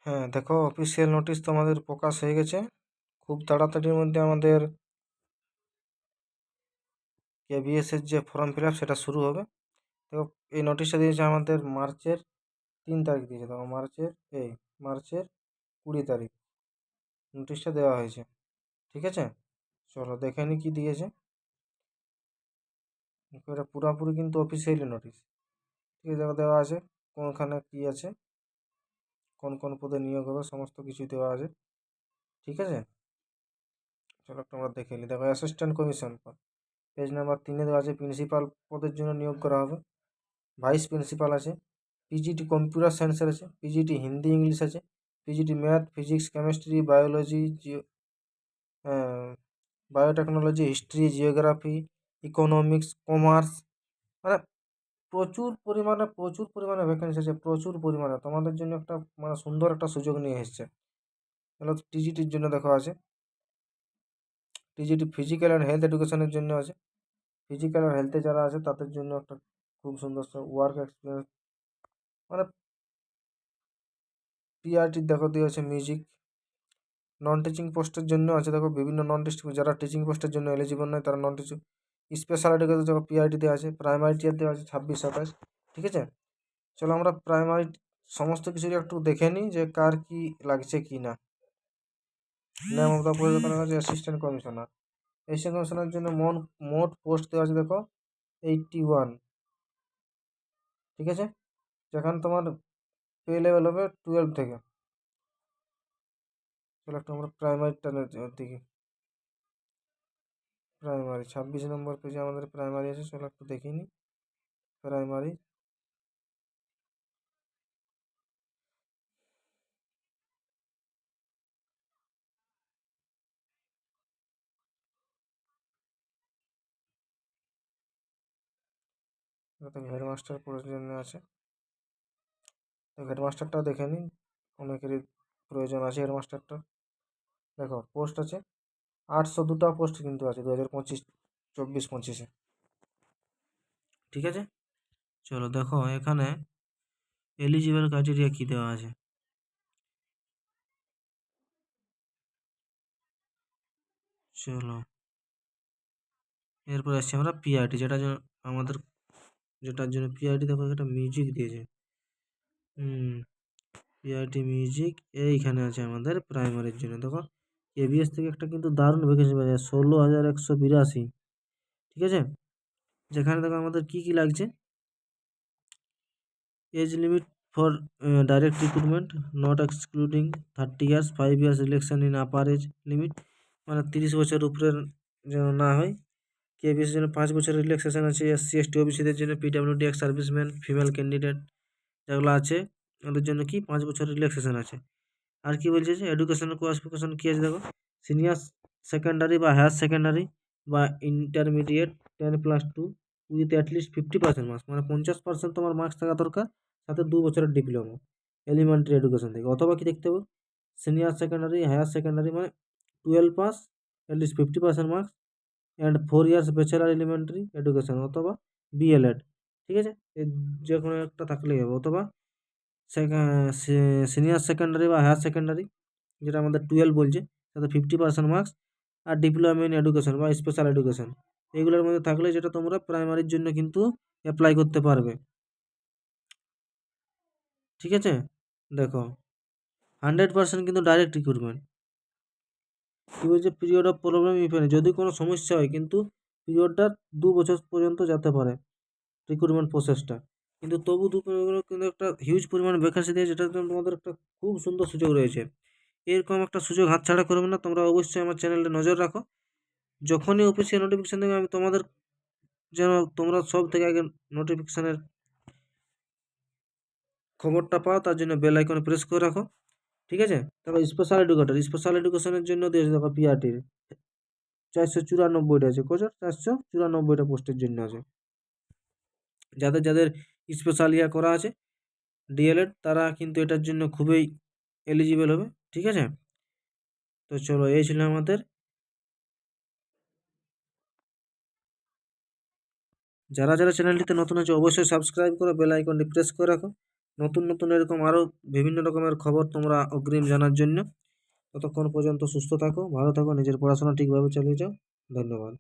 হ্যাঁ, দেখো official notice তো আমাদের প্রকাশ হয়ে গেছে। খুব তাড়াতাড়ির মধ্যে আমাদের কেভিএস এর যে ফর্ম ফিল আপ সেটা শুরু হবে। দেখো এই নোটিশটা দিয়েছে আমাদের মার্চের 3 তারিখ দিয়েছে। দেখো মার্চের 20 তারিখ নোটিশটা দেওয়া হয়েছে। ঠিক আছে, চলো দেখে নি কি দিয়েছে। এটা পুরোপুরি কিন্তু অফিসিয়ালি নোটিশ। ঠিক আছে, দেখো দেওয়া আছে কোনখানে কি আছে, কোন কোন পদে নিয়োগ হবে সমস্ত কিছু দেওয়া আছে। ঠিক আছে, চলো একটু আমরা দেখে নিই। দেখো অ্যাসিস্ট্যান্ট কমিশন পেজ নাম্বার 3-এ দেওয়া আছে প্রিন্সিপাল পদের জন্য নিয়োগ করা হবে। ভাইস প্রিন্সিপাল আছে, পিজিটি কম্পিউটার সায়েন্সের আছে, পিজিটি হিন্দি ইংলিশ আছে, PGT math physics chemistry biology biotechnology history geography economics commerce, মানে প্রচুর পরিমাণে ভ্যাকেন্সি আছে, প্রচুর পরিমাণে। তোমাদের জন্য একটা মানে সুন্দর একটা সুযোগ নিয়ে এসেছে। তাহলে টিজিটির জন্য দেখো আছে, টিজিটি ফিজিক্যাল অ্যান্ড হেলথ এডুকেশনের জন্য আছে। ফিজিক্যাল আর হেলথে যারা আছে তাদের জন্য একটা খুব সুন্দর ওয়ার্ক এক্সপিরিয়েন্স, মানে পিআরটি দেখো দিয়েছে মিউজিক। নন টিচিং পোস্টের জন্য আছে দেখো বিভিন্ন নন টিচিং, যারা টিচিং পোস্টের জন্য এলিজিবল নয় তারা নন টিচিং স্পেশাল এডুকেশন দেখো পিআরটি দেওয়া আছে। প্রাইমারি টিয়ার দেওয়া আছে 26-27। ঠিক আছে, চলো আমরা প্রাইমারি সমস্ত কিছু একটু দেখে নিই যে কার কি লাগছে কি না। মমতা পরিচালনার কাছে অ্যাসিস্ট্যান্ট কমিশনার, অ্যাসিস্ট্যান্ট কমিশনার জন্য মোট পোস্ট দেওয়া আছে দেখো 81। ঠিক আছে, যেখানে তোমার পে লেভেল হবে 12 থেকে। চলো একটু আমরা প্রাইমারিটা দেখি। প্রাইমারি 26 নম্বর পেজে আমাদের প্রাইমারি আছে, চলো একটু দেখে নিই। প্রাইমারি হেডমাস্টার প্রয়োজন আছে, তো হেডমাস্টারটাও দেখে নিই। অনেকেরই প্রয়োজন আছে হেডমাস্টারটা। দেখো পোস্ট আছে 802টা পোস্ট কিন্তু আছে 2024-25। ঠিক আছে, চলো দেখো এখানে এলিজিবল ক্রাইটেরিয়া কি দেওয়া আছে। চলো এরপর আসছি আমরা পিআরটি, আমাদের যেটার জন্য পিআরটি দেখো একটা মিউজিক দিয়েছে। পিআরটি মিউজিক এইখানে আছে আমাদের প্রাইমারির জন্য। দেখো কেবিএস থেকে একটা কিন্তু দারুণ ভ্যাকেন্সি পাওয়া যায় 16,182। ঠিক আছে, যেখানে দেখো আমাদের কি কি লাগছে। Age limit for direct recruitment not excluding 30 years 5 years relaxation in upper age limit, মানে 30 বছর উপরের যেন না হয়। কেবিএস জন্য 5 বছরের রিল্যাক্সেশন আছে। এসসি এসটি ওবিসিদের জন্য PWD ex serviceman female candidate যেগুলো আছে ওদের জন্য কি 5 বছরের রিল্যাক্সেশন আছে। আর কি বলছে যে এডুকেশনাল কোয়ালিফিকেশন কি আছে দেখো, সিনিয়র সেকেন্ডারি বা হায়ার সেকেন্ডারি বা ইন্টারমিডিয়েট 10+2 উইথ অ্যাটলিস্ট 50% মার্কস, মানে 50% তোমার মার্কস থাকা দরকার, সাথে 2 বছরের ডিপ্লোমা এলিমেন্টারি এডুকেশন থেকে। অথবা কি দেখতে হবে, সিনিয়র সেকেন্ডারি হায়ার সেকেন্ডারি মানে 12 pass at least 50% marks and 4 years bachelor elementary education অথবা বিএলএড। ঠিক আছে, এর যে কোনো একটা থাকলেই হবে। অথবা সিনিয়র সেকেন্ডারি বা হায়ার সেকেন্ডারি যেটা আমাদের 12 বলছে, তাতে 50% মার্কস আর ডিপ্লোমা ইন এডুকেশন বা স্পেশাল এডুকেশন এগুলোর মধ্যে থাকলে যেটা তোমরা প্রাইমারির জন্য কিন্তু অ্যাপ্লাই করতে পারবে। ঠিক আছে, দেখো 100% কিন্তু ডাইরেক্ট রিক্রুটমেন্ট। কি বলছে, পিরিয়ড অফ প্রবলেম ইফেন, যদি কোনো সমস্যা হয় কিন্তু পিরিয়ডটা 2 বছর পর্যন্ত যেতে পারে রিক্রুটমেন্ট প্রসেসটা। কিন্তু তবু কিন্তু একটা হিউজ পরিমাণ ভ্যাকেন্সি দিয়ে, যেটা তোমাদের একটা খুব সুন্দর সুযোগ রয়েছে। এরকম একটা সুযোগ হাতছাড়া করবে না। তোমরা অবশ্যই আমার চ্যানেলে নজর রাখো, যখনই অফিসিয়াল নোটিফিকেশান দেবে আমি তোমাদের যেন তোমরা সব থেকে আগে নোটিফিকেশানের খবরটা পাও, তার জন্য বেল আইকনে প্রেস করে রাখো। ঠিক আছে, তারপর স্পেশাল এডুকেশনের জন্য দিয়েছে দেখো পিআরটির 494টা আছে। কত? 494টা পোস্টের জন্য আছে। যাদের যাদের স্পেশাল ইয়া করা আছে ডিএলএড, তারা কিন্তু এটার জন্য খুবই এলিজিবল হবে। ঠিক আছে, তো চলো এই ছিল আমাদের। যারা যারা চ্যানেলটিতে নতুন আছে অবশ্যই সাবস্ক্রাইব করো, বেল আইকনটি প্রেস করে রাখো, নতুন নতুন এরকম আরও বিভিন্ন রকমের খবর তোমরা অগ্রিম জানার জন্য। ততক্ষণ পর্যন্ত সুস্থ থাকো, ভালো থাকো, নিজের পড়াশোনা ঠিকভাবে চালিয়ে যাও। ধন্যবাদ।